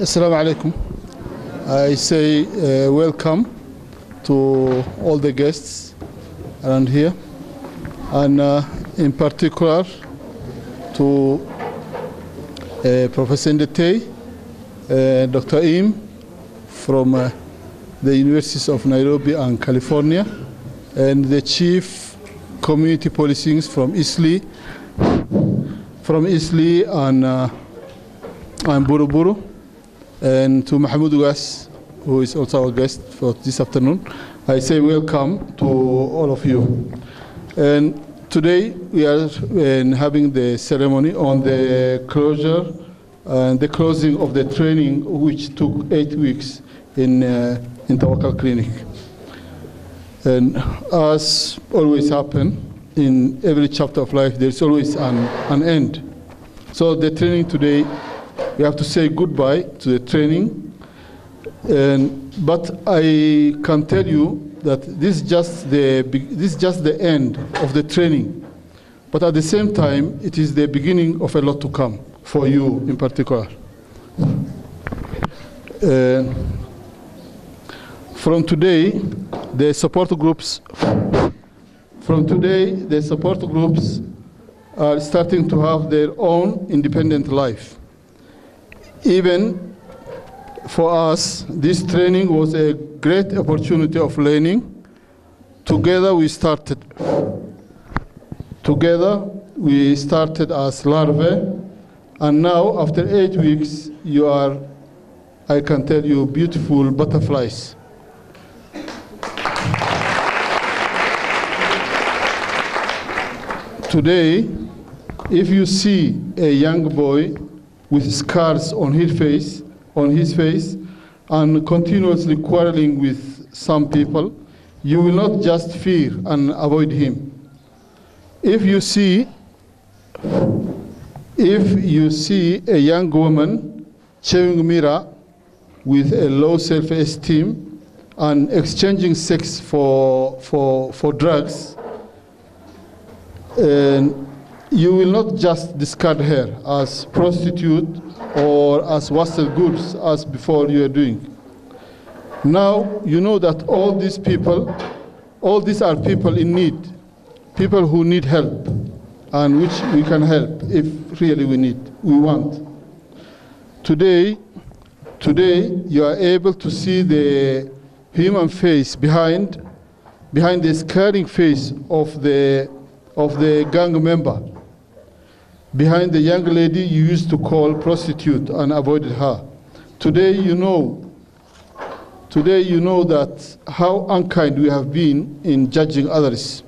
Assalamu alaikum. I say welcome to all the guests around here, and in particular to Professor Ndete, Dr. Im from the Universities of Nairobi and California, and the Chief Community Policing from Isli and Buruburu, and to Mahmoud Ugas, who is also our guest for this afternoon. I say welcome to all of you. And today we are having the ceremony on the closure and the closing of the training, which took 8 weeks in Tawakkal Clinic. And as always happen in every chapter of life, there's always an end. So the training today, we have to say goodbye to the training, but I can tell you that this is just the end of the training. But at the same time, it is the beginning of a lot to come for you in particular. From today, the support groups are starting to have their own independent life. Even for us, this training was a great opportunity of learning. Together we started as larvae, and now after 8 weeks, you are, I can tell you, beautiful butterflies. Today, if you see a young boy with scars on his face, and continuously quarreling with some people, you will not just fear and avoid him. If you see a young woman chewing mirror with a low self-esteem and exchanging sex for drugs, you will not just discard her as prostitute or as wasted goods as before you are doing. Now you know that all these are people in need, people who need help, and which we can help if really we want. Today you are able to see the human face behind the scaring face of the gang member, behind the young lady you used to call prostitute and avoided her. Today you know that how unkind we have been in judging others,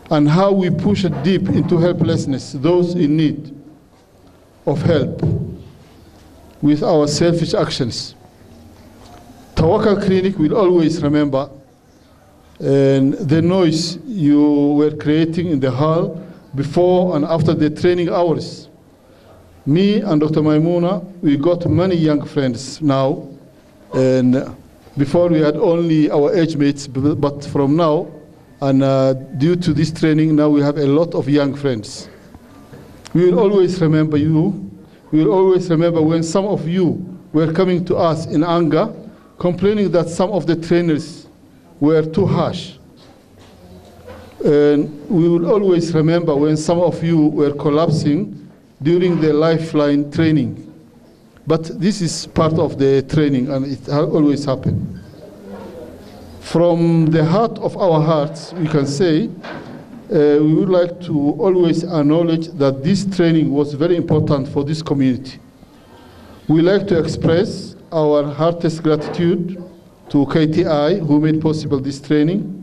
and how we push deep into helplessness those in need of help with our selfish actions. Tawakkal Clinic will always remember the noise you were creating in the hall before and after the training hours. Me and Dr. Maimuna, we got many young friends now, and before we had only our age mates, but from now, and due to this training, now we have a lot of young friends. We will always remember you. We will always remember when some of you were coming to us in anger, complaining that some of the trainers were too harsh. And we will always remember when some of you were collapsing during the lifeline training. But this is part of the training, and it always happens. From the heart of our hearts, we can say, we would like to always acknowledge that this training was very important for this community. We like to express our heartiest gratitude to KTI, who made possible this training,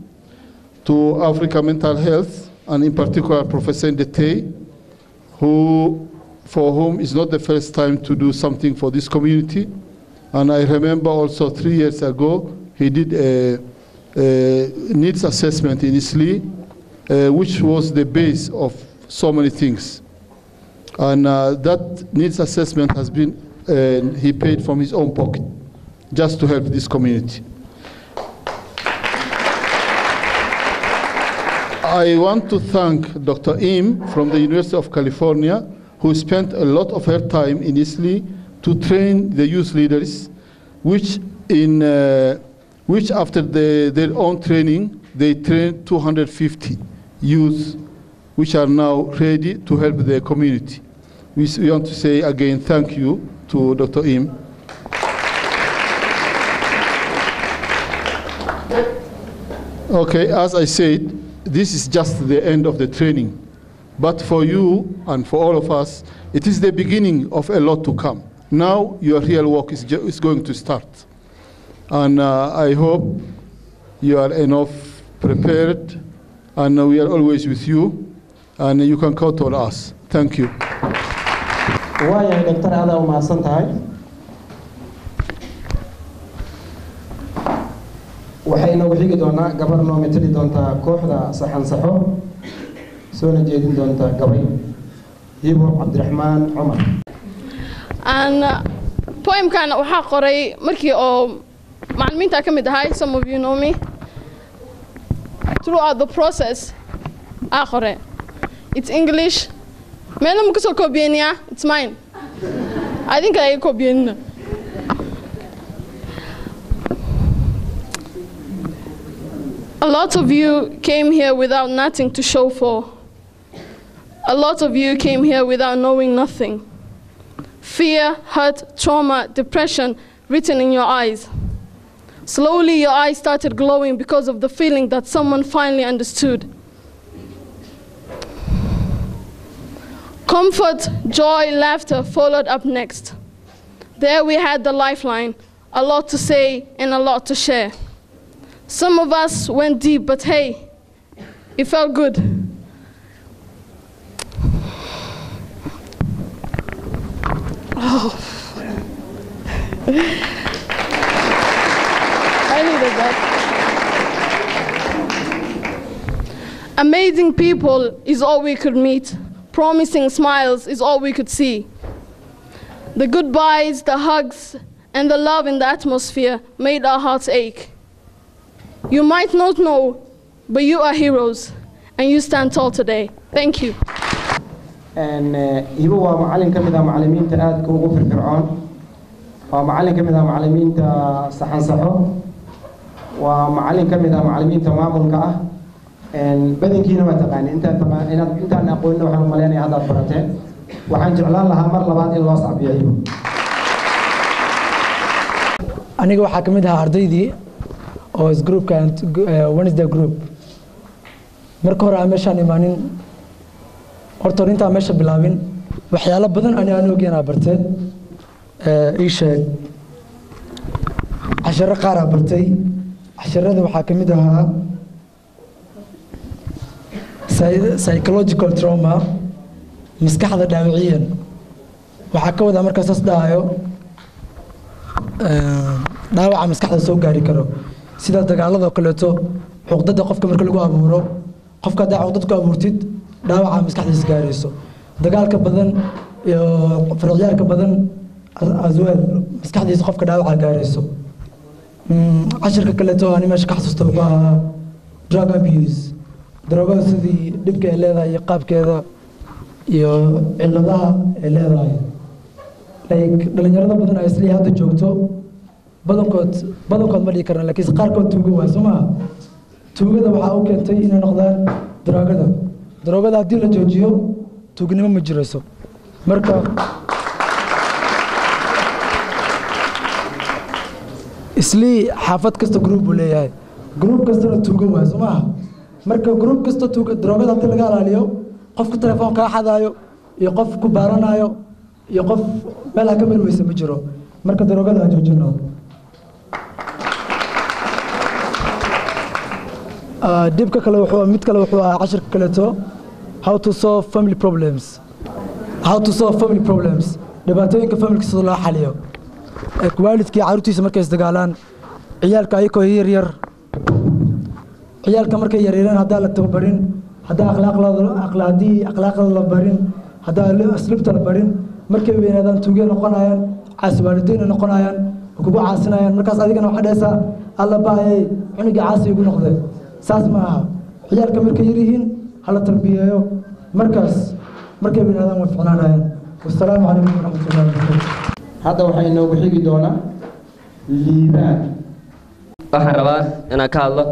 to Africa Mental Health, and in particular Professor Ndete, for whom it's not the first time to do something for this community. And I remember also 3 years ago, he did a needs assessment in Isli, which was the base of so many things. And that needs assessment has been, he paid from his own pocket, just to help this community. I want to thank Dr. Im from the University of California, who spent a lot of her time in Isli to train the youth leaders, which after their own training, they train 250 youth, which are now ready to help their community. We want to say again thank you to Dr. Im. Okay, as I said, this is just the end of the training. But for you and for all of us, it is the beginning of a lot to come. Now your real work is going to start. And I hope you are enough prepared, and we are always with you, and you can count on us. Thank you. Waya Dr. Ada umahadsantahay. waxayna u xigi doonaa gabar noo matali doonta kooxda saxan saxo soo jeedin doonta gabay Hibo Cabdiraxmaan Umar. And poem kan waxa qoray markii oo macallimiinta ka mid ahay, some of you know me, throughout the process akhore. It's English. Meena mukasoo koobiyeenaya, it's mine. I think I koobiyeen. A lot of you came here without nothing to show for. A lot of you came here without knowing nothing. Fear, hurt, trauma, depression written in your eyes. Slowly your eyes started glowing because of the feeling that someone finally understood. Comfort, joy, laughter followed up next. There we had the lifeline, a lot to say and a lot to share. Some of us went deep, but hey, it felt good. Oh. I needed that. Amazing people is all we could meet. Promising smiles is all we could see. The goodbyes, the hugs, and the love in the atmosphere made our hearts ache. You might not know, but you are heroes, and you stand tall today. Thank you. And Hibo waa macallin kamid ah macallimiinta aadka ugu firfircoon. Waa macallin kamid ah macallimiinta saxan saxo. Waa macallin kamid ah macallimiinta maamulka ah. badankiina ma taqaan intaan aqoonno waxaan maleynaa hadda barateen. Waxaan jeclaan lahaa mar labaad in loo saabiyo Hibo. Aniga waxaa kamid ah ardaydii oo is group kan Wednesday group. Marka hore meeshaan imaanin horta inta meesha bilaabin waxyaalo badan aan ogeynaa bartay ii sheeg casharo qaar ah bartay casharada waxaa kamid ahaa psychological trauma maskaxda dhaawiciyan waxaa ka wada marka saas dhaayo dhaawaca maskaxda soo gaari karo sida dagaalada kaleeto xuquuqda qofka marka lagu abuuro qofka daacuqdad ku abuurtid dhaawaca maskaxdiisa gaarayso dagaalka badan iyo farqiyarka badan azwal maskaxdiisa qofka dhaawaca gaarayso cashirka kaleeto aan meesha ka xasuusto waa drug abuse drogada sidii dhibka ay leedahay iyo qaabkeeda iyo ciladaha ay leedahay like dhalinyarada badan ay isla hadda joogto badankood ma dhigi karna laakiin qaarkood tuugo waa Soomaa tuugada waxa uu keentay inay noqdaan drogada haddii la joojiyo tuugnimo ma jirayso marka isli xaafad kasta group uu leeyahay group kasta tuugo waa Soomaa marka group kasta tuugo drogada haddii laga ilaaliyo qofka telefoon ka xadaayo iyo qof ku baaranayo iyo qof meel ka mirmaysa ma jiro marka drogada joojino dibka kale wuxuu mid kale wuxuu cashirka kale to how to solve family problems dhibaatooyinka family sida loo xaliyo waalidkii caruurtiisa markay isdagaalaan ciyaalka ayagoo yar ciyaalka markay yareeyaan hadaa la tababarin hadaa akhlaaqda la barin hadaa asluubta la barin markay weynaadaan tuugay noqonayaan caasi waalidiin noqonayaan kugu caasinayaan markaas adigana waxa dhaysaa alla baayay cuniga caasi ugu noqday saas ma aha ciyaalka markay yirihiin hala tarbiyeeyo markaas markay weynaadaan way fiicnaanayaan. Wassalaamu calaykum warahmatullaahi wabarakaatuh. hadda waxay inoogu xigi doonaa liibaan. waxaan rabaa inaan ka hadlo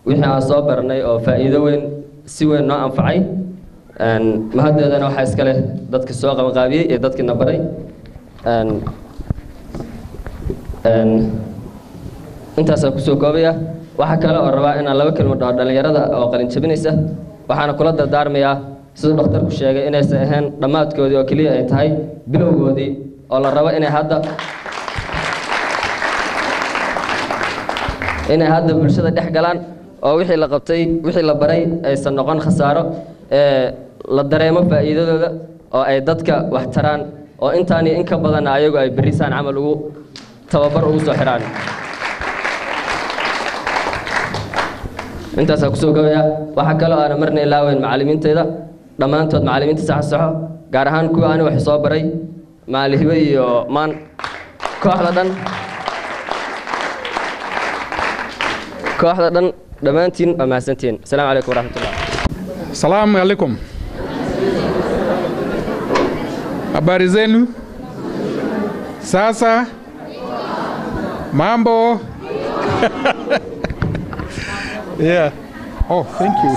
wixii aan soo barnay oo faa'iido weyn si weyn noo anfacay mahaddeedana waxaa iska leh dadka soo qabanqaabiyey ee dadkii na baray intaasaan kusoo koobaya waxaa kale oo rabaa inaan laba kelmo dhaho dhallinyarada oo qalin jabinaysa waxaana kula dardaarmayaa siduu dhakhtarku sheegay inaysan ahayn dhammaadkoodii oo keliya ay tahay bilowgoodii oo la rabo inay hadda bulshada dhex galaan oo wixii la qabtay wixii la baray aysan noqon khasaaro la dareemo faa'iidadooda oo ay dadka wax taraan oo intaan iyo in ka badan ayagu ay berisaan camal ugu tababar ugu soo xiraan intaasaan kusoo gabaya waxaa kaloo aana marna ilaaweyn macallimiintayda dhammaantood macallimiinta saxo gaar ahaan kuwa ani wax soo baray maalihibe iyo maan kooxda dhan dhammaantiin waa mahadsantihiin asalaamu calaykum waraxmatullah. Salamu alaikum. Habari zenu? Sasa? Mambo? Yeah. Oh, thank you.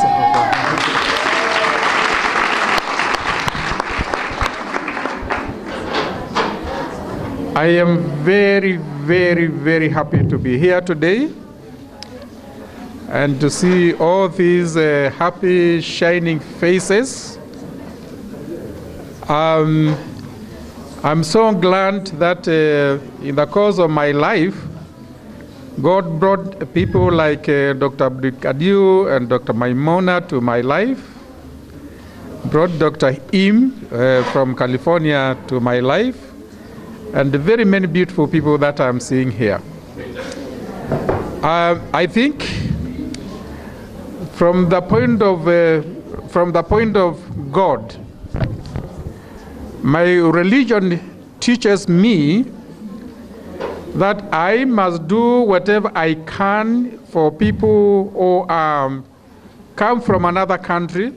I am very, very, very happy to be here today and to see all these happy, shining faces. I'm so glad that in the course of my life, God brought people like Dr. Abdul and Dr. Maimona to my life, brought Dr. Im from California to my life, and very many beautiful people that I'm seeing here. I think from the point of God, my religion teaches me that I must do whatever I can for people who come from another country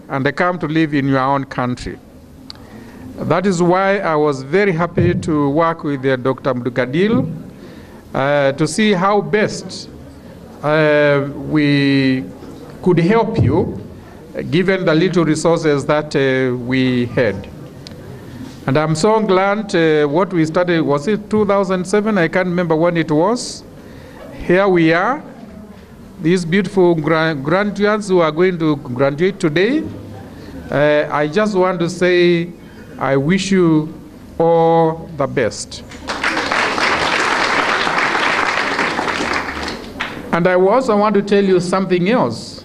and they come to live in your own country. That is why I was very happy to work with Dr. Mdukadil to see how best we could help you given the little resources that we had. And I'm so glad what we started, was it 2007? I can't remember when it was. Here we are, these beautiful graduates who are going to graduate today. I just want to say I wish you all the best. And I also want to tell you something else.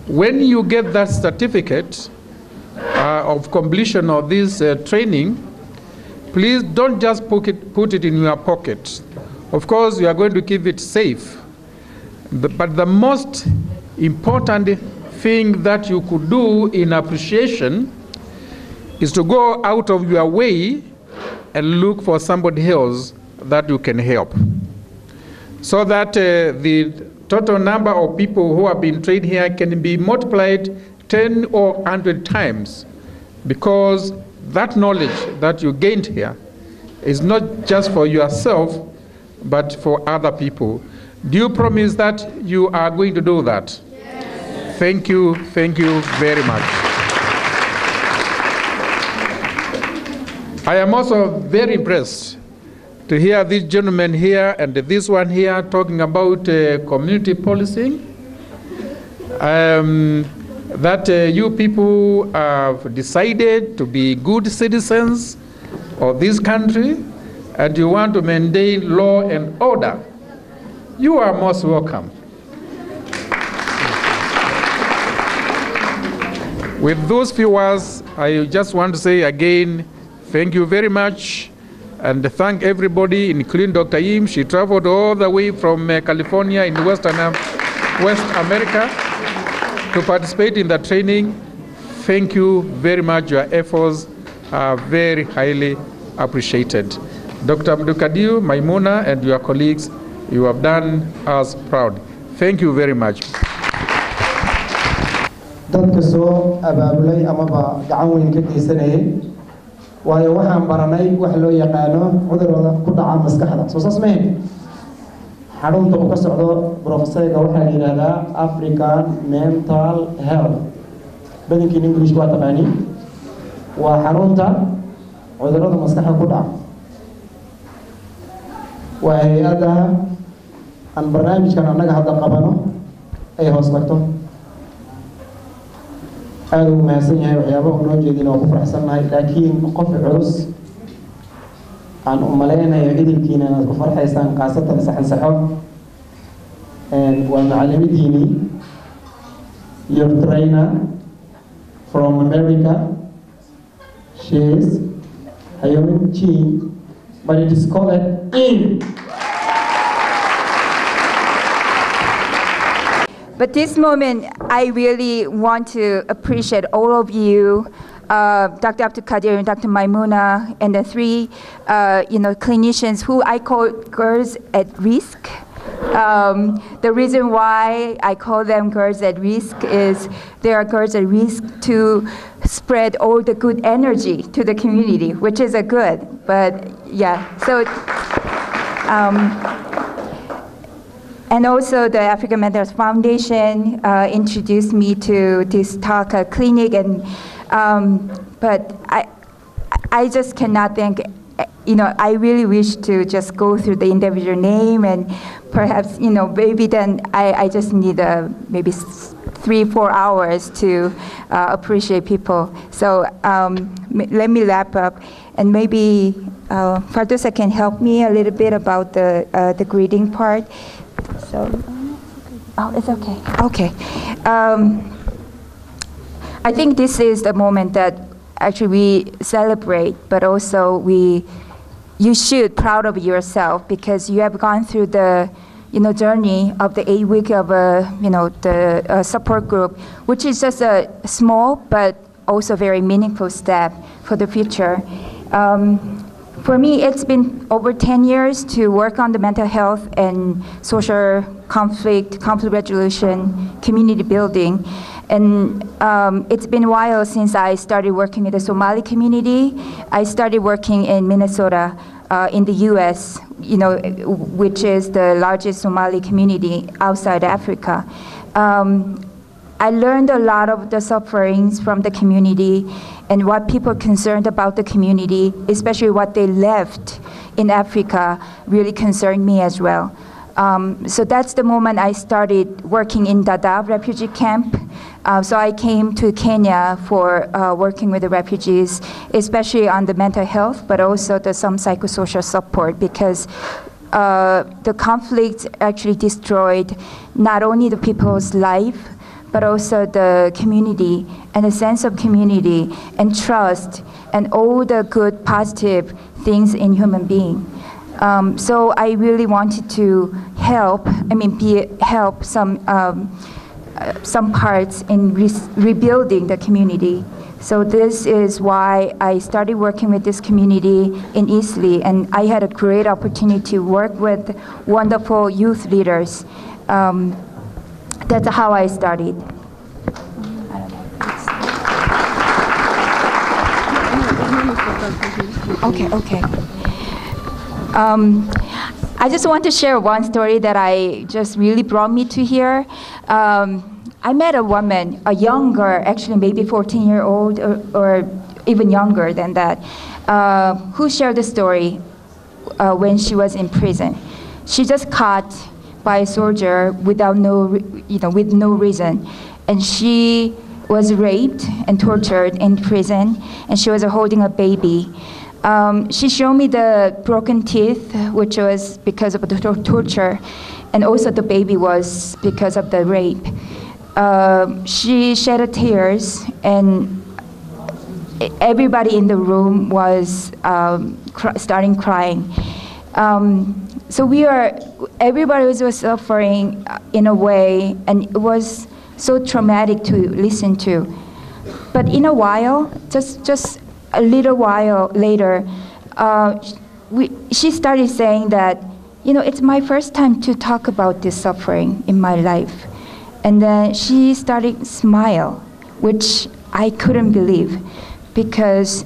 When you get that certificate of completion of this training, please don't just put it in your pocket. Of course, you are going to keep it safe. But the most important thing that you could do in appreciation is to go out of your way and look for somebody else that you can help. So that the total number of people who have been trained here can be multiplied 10 or 100 times, because that knowledge that you gained here is not just for yourself, but for other people. Do you promise that you are going to do that? Yes. Thank you very much. I am also very impressed to hear this gentleman here and this one here talking about community policing. That you people have decided to be good citizens of this country and you want to maintain law and order. You are most welcome. With those few words, I just want to say again, thank you very much, and thank everybody, including Dr. Im. She traveled all the way from California in West America to participate in the training. Thank you very much. Your efforts are very highly appreciated. Dr. Abdul, Maimuna, and your colleagues, you have done us proud. Thank you very much. dadka soo abaabulay amaba gacan weyn ka geysanayay waayo waxaan baranay wax loo yaqaano cudurrada ku dhaca maskaxda soo saas mehen xarunta uu ka socdo professorka waxaa la yidhaahdaa African Mental Health badankiin English waa taqaani waa xarunta cudurrada maskaxda ku dhaca waa hay-adda aan barnaamijkan annaga hadda qabano ay hoos tagto aad u mahadsan yahay waxyaabo uu noo jeedin oo ku faraxsannahay laakiin qof culus aan u maleynayo idilkiina inaad ku farxaysaan qaasatan saxansaxo waa macallimidiini your trainer from America she is Hayomin Chi but it is called in. But this moment, I really want to appreciate all of you, Dr. Abdul Qadir and Dr. Maimuna, and the three, clinicians who I call girls at risk. The reason why I call them girls at risk is they are girls at risk to spread all the good energy to the community, which is a good. But yeah, so. And also the African Mental Health Foundation introduced me to this talk clinic, and but I just cannot think, I really wish to just go through the individual name, and perhaps, maybe then I just need maybe 3-4 hours to appreciate people. So let me wrap up, and maybe Fardusa can help me a little bit about the greeting part. So, it's okay. Okay. I think this is the moment that actually we celebrate, but also you should proud of yourself because you have gone through the, journey of the 8 week of the support group, which is just a small but also very meaningful step for the future. For me, it's been over 10 years to work on the mental health and social conflict resolution, community building. And it's been a while since I started working with the Somali community. I started working in Minnesota, in the US, which is the largest Somali community outside Africa. I learned a lot of the sufferings from the community and what people concerned about the community, especially what they left in Africa, really concerned me as well. So that's the moment I started working in Dadaab refugee camp. So I came to Kenya for working with the refugees, especially on the mental health, but also some psychosocial support, because the conflict actually destroyed not only the people's life, but also the community and a sense of community and trust and all the good, positive things in human being. So I really wanted to help some parts in rebuilding the community. So this is why I started working with this community in Eastleigh, and I had a great opportunity to work with wonderful youth leaders. That's how I started. Okay. I just want to share one story that just really brought me to here. I met a woman, a young girl, actually maybe 14-year-old or even younger than that, who shared the story when she was in prison. She just caught by a soldier with no reason, and she was raped and tortured in prison, and she was holding a baby. She showed me the broken teeth, which was because of the torture, and also the baby was because of the rape. She shed tears, and everybody in the room was starting crying. So everybody was suffering in a way, and it was so traumatic to listen to. But in a while, just a little while later, she started saying that, it's my first time to talk about this suffering in my life. And then she started smile, which I couldn't believe, because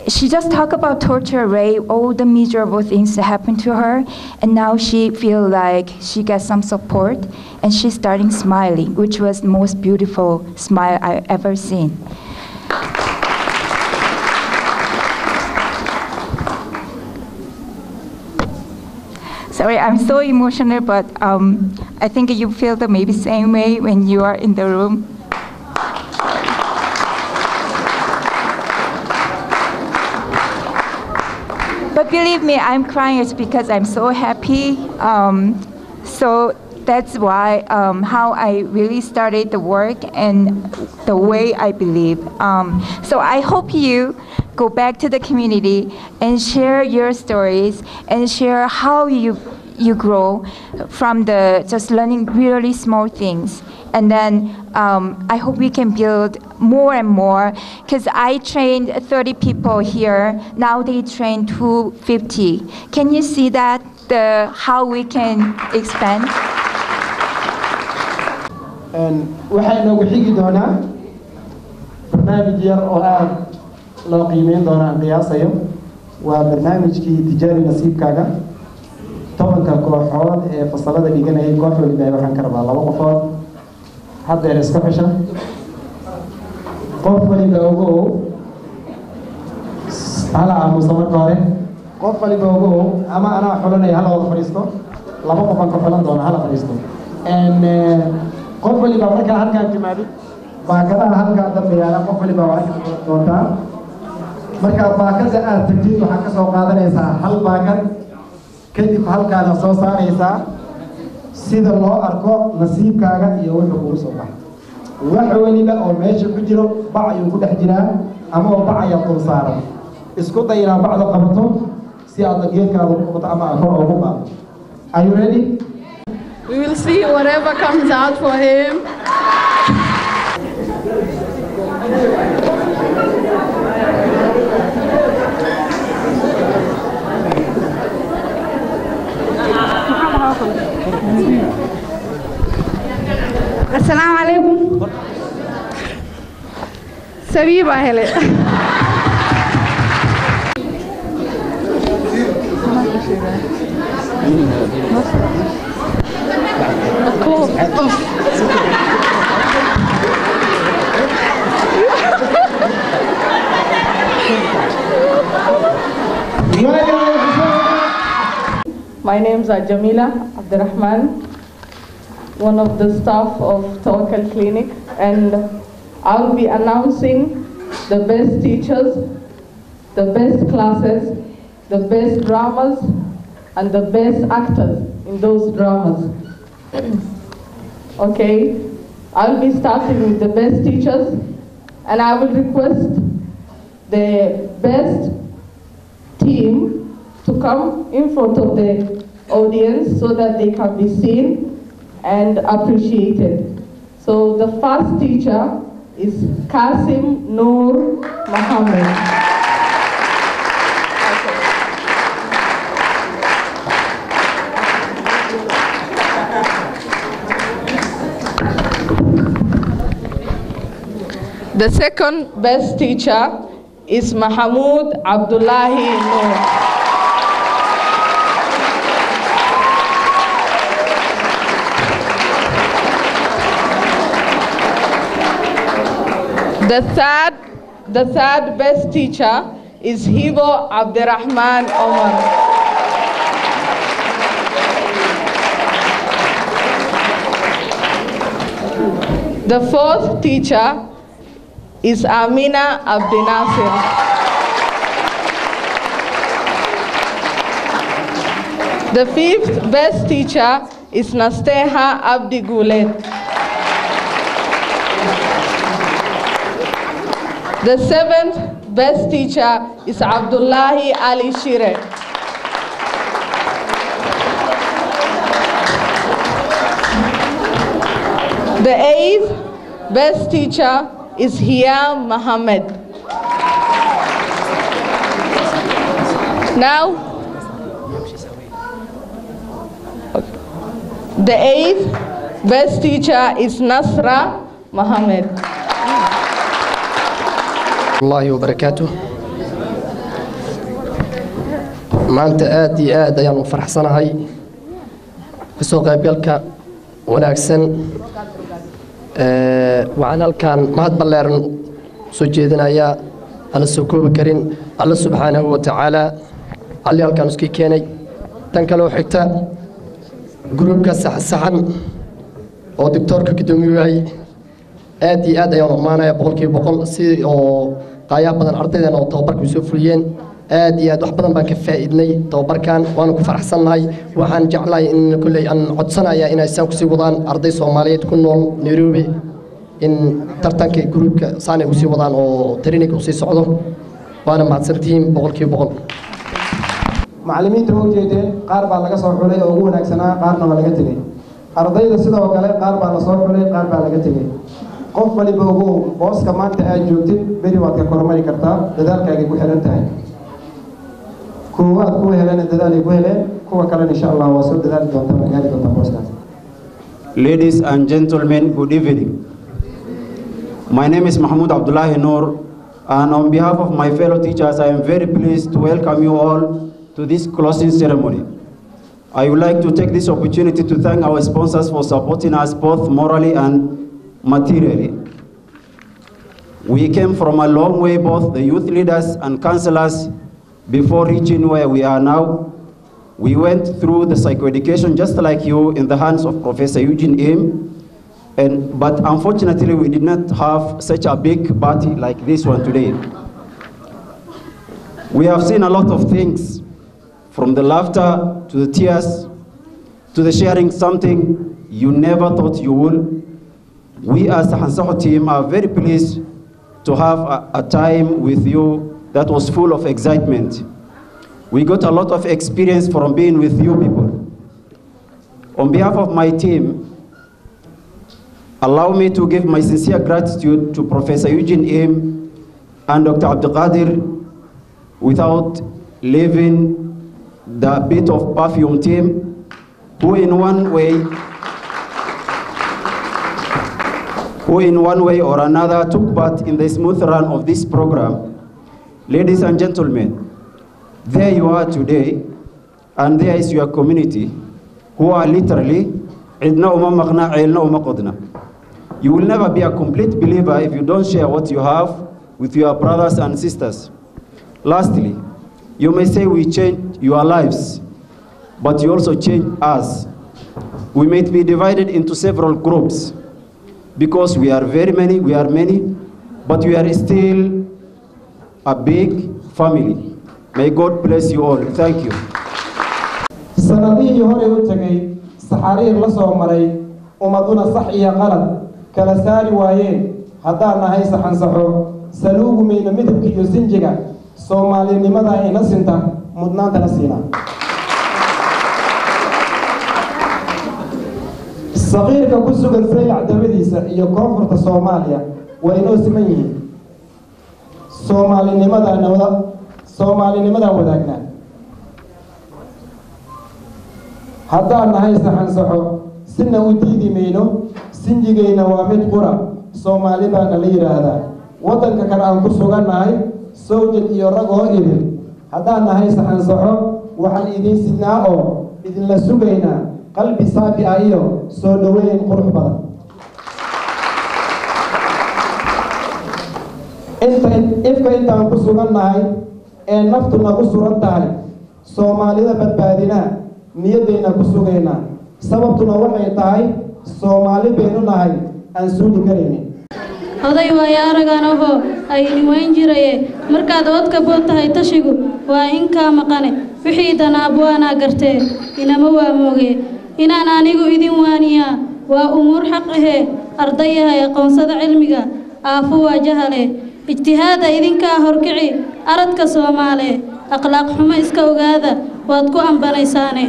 she just talked about torture, rape, all the miserable things that happened to her, and now she feels like she got some support, and she's starting smiling, which was the most beautiful smile I ever seen. Sorry, I'm so emotional, but I think you feel the maybe same way when you are in the room. But believe me, I'm crying it's because I'm so happy. So that's why how I really started the work and the way I believe. So I hope you go back to the community and share your stories and share how you grow from the just learning really small things. And then I hope we can build more and more, because I trained 30 people here. Now they train 250. Can you see that, how we can expand? waxay noogu xigi doonaa barnaamij yar oo aad loo qiimeyn doona aan qiyaasayo waa barnaamijkii tijaari nasiibkaaga 10 kooxood ee fasalada dhiganayay koox waliba waxaan ka rabaa 2 qofood hadda isku xisha qof waliba ugu hala aamusa marka hore qof waliba ugu ama ana xulanaya hala wada fariisto 2 qof aan ka xulan doona hala fariisto qof waliba marka halkaan timaado baakadaha halkaan dambeeya qof waliba waa doontaa marka baakada aad tagtid waxaan ka soo qaadanaysaa hal baakad kadib halkaan soo saaraysaa sida loo arko nasiibkaaga iyo wuxuu kugu soo baxay wax waliba oo meesha ku jiro bac ayuu ku dhex jiraa ama bac ayaa dul saaran isku day inaad bacda qabato si aad geedkaada u qabato ama aad kor ugu qaado. Are you ready? We will see whatever comes out for him. Assalamu alaikum. Sabiba hele. My name's Jamila Abdurrahman, one of the staff of Tawakkal Clinic, and I'll be announcing the best teachers, the best classes, the best dramas, and the best actors in those dramas. Okay, I'll be starting with the best teachers, and I will request the best team to come in front of the audience so that they can be seen and appreciated. So the first teacher is Qasim Noor Mohammed. The second best teacher is Mahmoud Abdullahi Noor. The third best teacher is Hibo Abdurrahman Omar. The fourth teacher is Amina Abdinasir. The fifth best teacher is Nasteha Abdi Guled. The seventh best teacher is Abdullahi Ali Shire. The eighth best teacher is Hiya Mohammed. Now, the eighth best teacher is Nasra Mohammed. الله وبركاته maanta aad iyo aad ayaan u faraxsanahay kasoo qaybgalka wanaagsan waxaan halkaan mahad balleeran soo jeedinayaa aan soo koobi karin alla subxaanahu wa tacaala alli halkaan iskii keenay tan kale oo xigta gruubka saxan oo doctorka gudoomiye yahay aad iyo aad ayaan u amaanayaa boqolkiiba boqol si oo qaayaha badan ardaydeena oo tababarku soo fuliyeen aad iyo aad wax badan baan ka faa'iidnay tababarkan waana ku faraxsanahay waxaan jeclahay in kulley aan codsanayaa inay saan kusii wadaan arday Soomaaliyeed ku nool Nairobi in tartanka gruubka saan ay usii wadaan oo training u sii socdo waana mahadsantihiin boqolkiiba boqol macallimiinta oo jeedeen qaar baa laga soo xulay oo ugu wanaagsanaa qaarna waa laga tegay ardayda sidoo kale qaar baa la soo xulay qaar baa laga tegay qof waliba ugu booska maanta aad joogtid beri waad ka kormari kartaa dadaalkaaga ku xiran tahay kuwaad ku heleen dadaal ay ku heleen kuwa kale insha Allah waa soo dadaali doontaa ma gaari doontaa booskaas. Ladies and gentlemen, good evening. My name is Mahmoud Abdullahi Noor, and on behalf of my fellow teachers, I am very pleased to welcome you all to this closing ceremony. I would like to take this opportunity to thank our sponsors for supporting us both morally and materially. We came from a long way, both the youth leaders and counselors, before reaching where we are now. We went through the psychoeducation just like you in the hands of Professor Eugene Im, but unfortunately we did not have such a big party like this one today. We have seen a lot of things, from the laughter to the tears to the sharing something you never thought you would. We as the Hansaho team are very pleased to have a time with you that was full of excitement. We got a lot of experience from being with you people. On behalf of my team, allow me to give my sincere gratitude to Professor Eugene Im and Dr. Abdelkader, without leaving the bit of perfume team, who in one way or another took part in the smooth run of this program. Ladies and gentlemen, there you are today, and there is your community, who are literally, you will never be a complete believer if you don't share what you have with your brothers and sisters. Lastly, you may say we changed your lives, but you also changed us. We may be divided into several groups, because we are many, but we are still a big family. May God bless you all. Thank you. sanadihii hore u tagay saxariir la soo maray umaduna sax iyo qalad kala saari waayeen haddaan nahay saxan saxo saluugu meena midabka iyo sinjiga Soomaalinimada ina sinta mudnaanta la siina saqiirka ku sugan saylac dabadiisa iyo koonfurta Soomaaliya way inoo siman yihiin Soomaalinimada wadaagna haddaan nahay saxan saxo sina u diidi mayno sinjigeyna waa mid qura Soomaali baana la yiraahdaa wadanka kale aan ku sugannahay sawjad iyo rag oo idin haddaan nahay saxan saxo waxaan idin sidnaa oo idinla sugaynaa qalbi saafi ah iyo soo dhaweyn qurux badan intaan ku sugannahay ee naftu nagu suran tahay Soomaalida badbaadinaa niyadeyna ku sugaynaa sababtuna waxay tahay Soomaali baynu nahay aan suudi karaynin oday waaya araganaho ay niweyn jiraye markaad wadka bood tahay tashigu waa in ka maqane wixii danaabwaana gartee inama waa mooge inaan anigu idin waaniyaa waa umuur xaq ah ardayaha aqoonsada cilmiga aafu waa jahale ijtihaada idinka horkici aradka Soomaaliye akhlaaq xumo iska ogaada waad ku ambanaysaane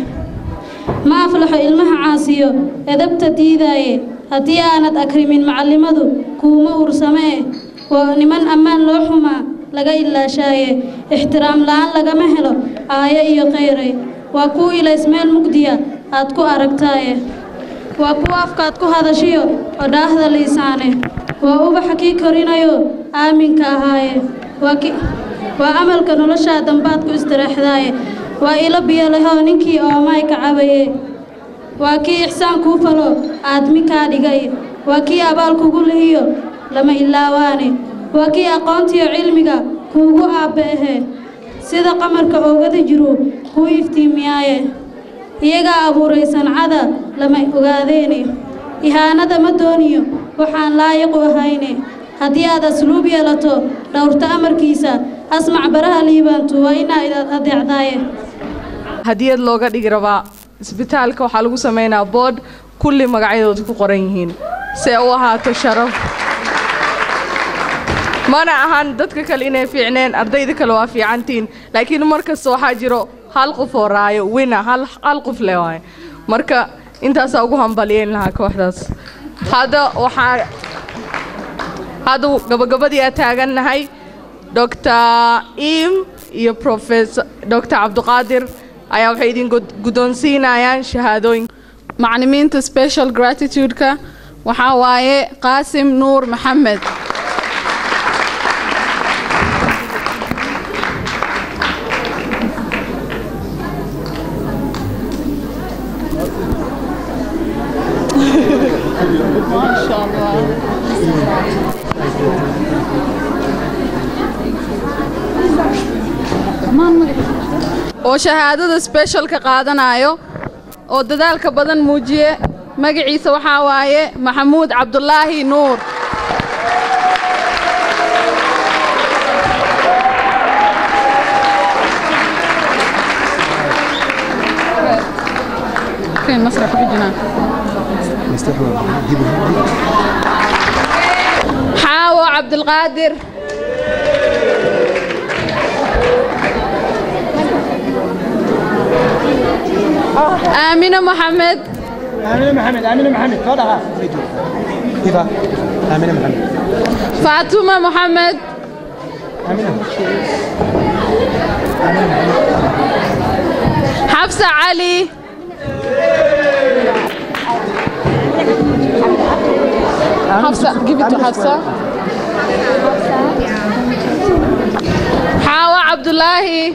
ma aflaxo ilmaha caasiyo edabta diidaaye haddii aanad akrimin macallimadu kuuma ursamee waa niman ammaan loo xumaa laga ilaashaaye ixtiraam la'aan lagama helo aaye iyo khayray waa ku ilays meel mugdiya aad ku aragtaaye waa ku afkaad ku hadashiyo oo dhaahda liisaane waa ubaxa kii korinayo aaminka ahaaye waa amalka nolosha dambaad ku istiraxdaaye waa ilo biyo leh oo ninkii oomay ka cabaye waa kii ixsaan kuu falo aadmi kaa dhigay waa kii abaal kugu lehiyo lama ilaawaane waa kii aqoontiyo cilmiga kuugu aabbe ahe sida qamarka oogada jiru kuu iftiimiyaaye iyagaa abuuray sancada lama ogaadeene ihaanada ma dooniyo waxaan laayiqu ahayne haddii aad asluub yeelato dhowrta amarkiisa asmac baraha liibaantu waa inaa adeecdaaye hadiyad looga dhigi rabaa isbitaalka waxaa lagu sameynaa boodh kulli magacyadooda ku qoran yihiin si ay u ahaato sharaf mana ahan dadka kale inay fiicneen ardayda kale waa fiicantiin laakiin markasta waxaa jiro hal qof oo raayo wina hal qof le waaye marka intaasaa ugu hambalyeyn lahaa kooxdaas hadda gabagabadii aa taagannahay Dr. Im iyo Professor Dr. Cabdiqaadir ayaa waxay idin guddoonsiinayaan shahaadooyin macallimiinta special gratitude-ka waxaa waaye Qaasim Nuur Maxamed oo shahaadada special ka qaadanayo oo dadaalka badan muujiye magaciisa waxaa waaye Maxamuud Cabdullaahi Nuur كان مسرح بجنا حاوى عبد القادر آمنة محمد فضحة كيف آمنة محمد فاطمة محمد حفصة علي حفصة جبت حفصة حاوى عبد الله